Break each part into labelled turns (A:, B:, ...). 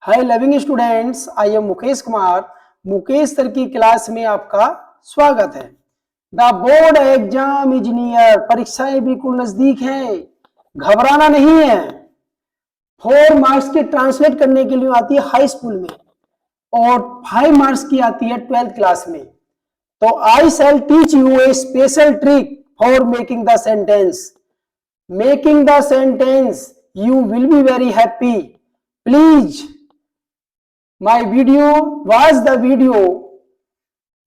A: Hi loving students, I am Mukesh Kumar. Mukesh sir की class में आपका स्वागत है। The board exam is near, परीक्षाएं बिल्कुल नजदीक हैं, घबराना नहीं है। 4 मार्क्स के ट्रांसलेट करने के लिए आती है हाई स्कूल में और 5 मार्क्स की आती है 12th क्लास में। तो I shall teach you a special trick for making the sentence. Making the sentence you will be very happy. Please my video watch the video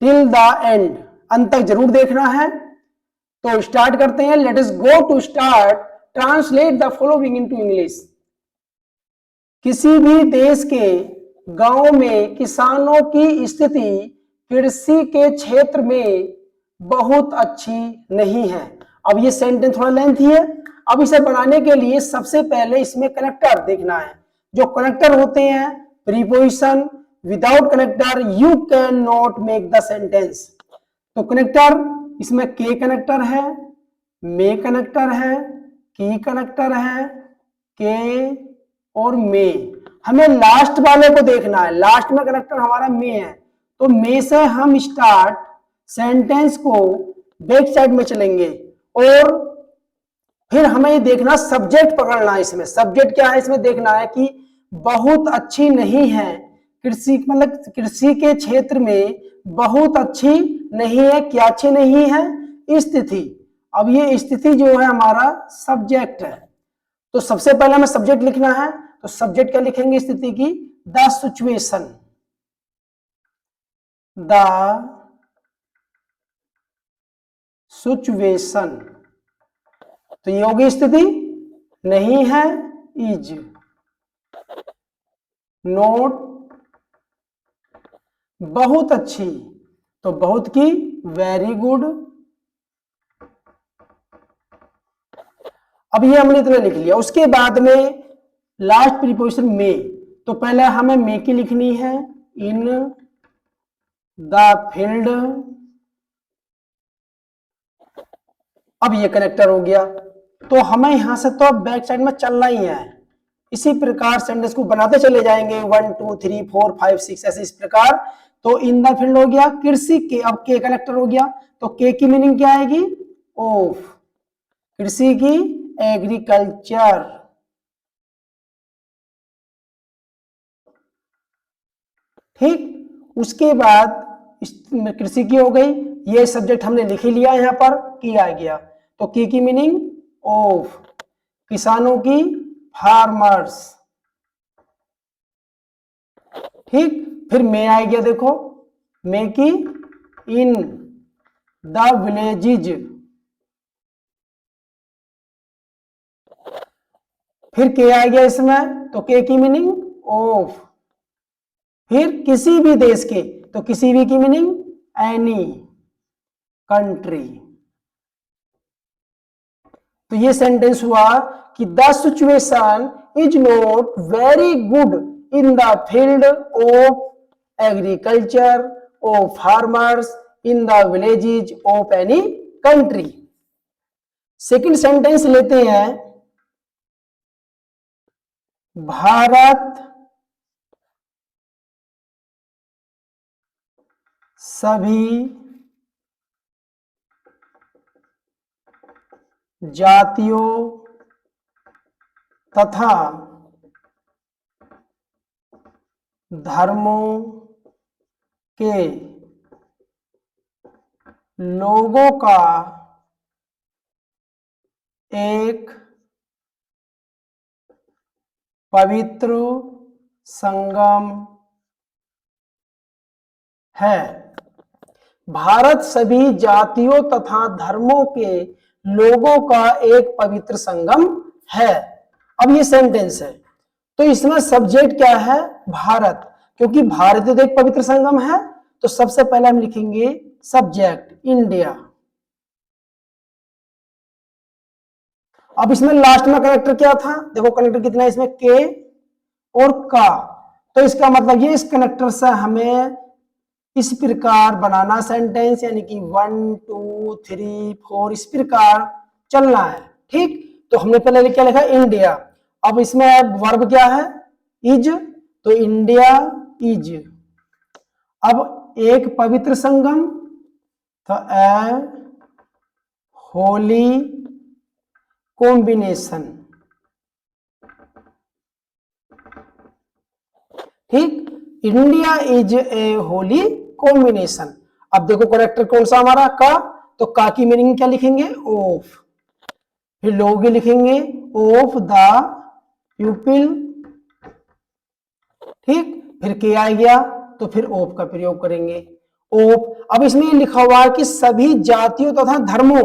A: till the end, अंत तक जरूर देखना है। तो स्टार्ट करते हैं। Let us go to start. Translate the following into English. किसी भी देश के गांव में किसानों की स्थिति कृषि के क्षेत्र में बहुत अच्छी नहीं है। अब ये सेंटेंस थोड़ा लेंथी है। अब इसे बनाने के लिए सबसे पहले इसमें कनेक्टर देखना है। जो कनेक्टर होते हैं preposition, without connector you can not make the sentence. तो कनेक्टर इसमें के कनेक्टर है, मे कनेक्टर है, की कनेक्टर है, के और मे। हमें लास्ट वाले को देखना है। लास्ट में कनेक्टर हमारा मे है, तो मे से हम स्टार्ट सेंटेंस को बैक साइड में चलेंगे और फिर हमें ये देखना सब्जेक्ट पकड़ना है। इसमें सब्जेक्ट क्या है, इसमें देखना है कि बहुत अच्छी नहीं है कृषि, मतलब कृषि के क्षेत्र में बहुत अच्छी नहीं है। क्या अच्छी नहीं है? स्थिति। अब ये स्थिति जो है हमारा सब्जेक्ट है। तो सबसे पहले हमें सब्जेक्ट लिखना है। तो सब्जेक्ट क्या लिखेंगे स्थिति की? The situation. The situation. तो ये होगी स्थिति। नहीं है इज नोट। बहुत अच्छी, तो बहुत की वेरी गुड। अब ये हमने इतना लिख लिया। उसके बाद में लास्ट प्रीपोजिशन में, तो पहले हमें मे की लिखनी है। In the field. अब ये कनेक्टर हो गया, तो हमें यहां से तो बैक साइड में चलना ही है। इसी प्रकार सेंटेंस को बनाते चले जाएंगे 1 2 3 4 5 6 ऐसे इस प्रकार। तो इन द फील्ड हो गया कृषि के। अब के कनेक्टर हो गया, तो के की मीनिंग क्या आएगी? ऑफ। कृषि की एग्रीकल्चर। ठीक। उसके बाद कृषि की हो गई। ये सब्जेक्ट हमने लिख ही लिया, यहां पर की आ गया। तो की मीनिंग ऑफ, किसानों की, फार्मर्स। ठीक। फिर मे आ गया, देखो मे की इन द विलेजेज। फिर के आ गया इसमें, तो के की मीनिंग ऑफ। फिर किसी भी देश के, तो किसी भी की मीनिंग एनी कंट्री। तो ये सेंटेंस हुआ कि the situation is not very good in the field of agriculture of farmers in the villages of any country. Second sentence लेते हैं। भारत सभी जातियों तथा धर्मों के लोगों का एक पवित्र संगम है। भारत सभी जातियों तथा धर्मों के लोगों का एक पवित्र संगम है। अब ये सेंटेंस है, तो इसमें सब्जेक्ट क्या है? भारत, क्योंकि भारत तो एक पवित्र संगम है। तो सबसे पहले हम लिखेंगे सब्जेक्ट इंडिया। अब इसमें लास्ट में कनेक्टर क्या था? देखो कनेक्टर कितना है इसमें, के और का। तो इसका मतलब ये इस कनेक्टर से हमें इस प्रकार बनाना सेंटेंस, यानी कि 1 2 3 4 इस प्रकार चलना है। ठीक। तो हमने पहले क्या लिखा? इंडिया। अब इसमें वर्ब क्या है? इज। तो इंडिया इज, अब एक पवित्र संगम, तो ए होली कॉम्बिनेशन, ठीक, India is a Holi combination. अब देखो करेक्टर कौन सा हमारा का, तो का की मीनिंग क्या लिखेंगे, ऑफ, फिर लोग लिखेंगे ऑफ द प्यूपिल, ठीक, फिर के आ गया तो फिर ऑफ का प्रयोग करेंगे, ऑफ। अब इसमें लिखा हुआ है कि सभी जातियों तथा धर्मों,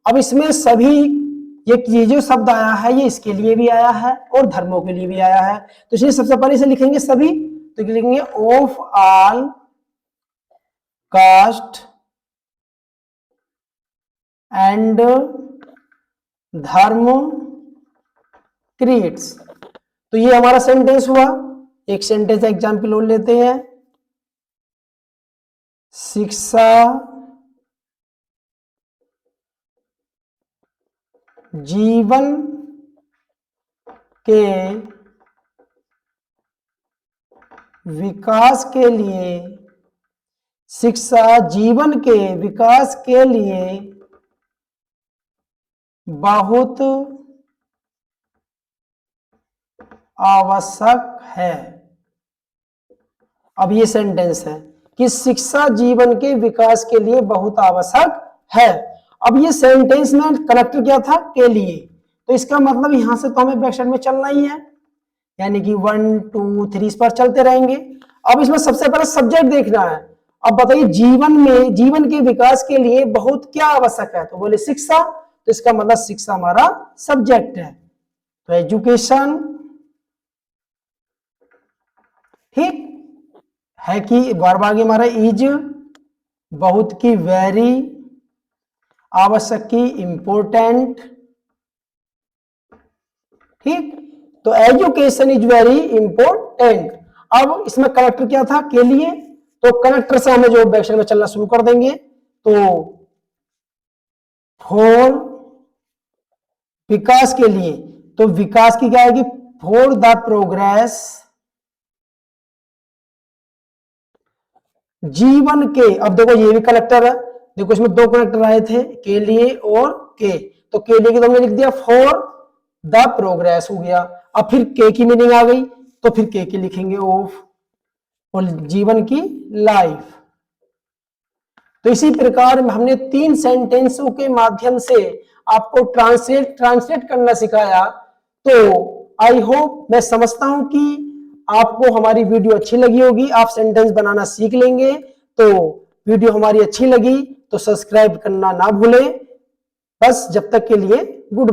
A: अब इसमें सभी ये जो शब्द आया है ये इसके लिए भी आया है और धर्मों के लिए भी आया है, तो इसलिए सबसे पहले इसे लिखेंगे सभी, तो लिखेंगे ऑफ ऑल कास्ट एंड धर्म क्रिएट्स। तो ये हमारा सेंटेंस हुआ। एक सेंटेंस एग्जाम्पल और लेते हैं, शिक्षा जीवन के विकास के लिए, शिक्षा जीवन के विकास के लिए बहुत आवश्यक है। अब ये सेंटेंस है कि शिक्षा जीवन के विकास के लिए बहुत आवश्यक है। अब ये सेंटेंस में कनेक्टर क्या था, के लिए, तो इसका मतलब यहां से तो हमें बैक साइड में चलना ही है, यानी कि 1 2 3 इस पर चलते रहेंगे। अब इसमें सबसे पहले सब्जेक्ट देखना है। अब बताइए जीवन में, जीवन के विकास के लिए बहुत क्या आवश्यक है, तो बोले शिक्षा, तो इसका मतलब शिक्षा हमारा सब्जेक्ट है, तो एजुकेशन, ठीक है कि बार बार हमारा इज, बहुत की वेरी, आवश्यक की इंपॉर्टेंट, ठीक, तो एजुकेशन इज वेरी इंपॉर्टेंट। अब इसमें कनेक्टर क्या था, के लिए, तो कनेक्टर से हमें जो बैक में चलना शुरू कर देंगे, तो फॉर विकास के लिए, तो विकास की क्या आएगी, फॉर द प्रोग्रेस जीवन के। अब देखो ये भी कनेक्टर है, देखो इसमें दो कनेक्टर आए थे, के लिए और के, तो के लिए की तो हमने लिख दिया फॉर द प्रोग्रेस हो गया। अब फिर के की मीनिंग आ गई, तो फिर के की लिखेंगे ऑफ, और जीवन की लाइफ। तो इसी प्रकार हमने 3 सेंटेंसों के माध्यम से आपको ट्रांसलेट करना सिखाया। तो आई होप, मैं समझता हूं कि आपको हमारी वीडियो अच्छी लगी होगी, आप सेंटेंस बनाना सीख लेंगे। तो वीडियो हमारी अच्छी लगी तो सब्सक्राइब करना ना भूलें। बस जब तक के लिए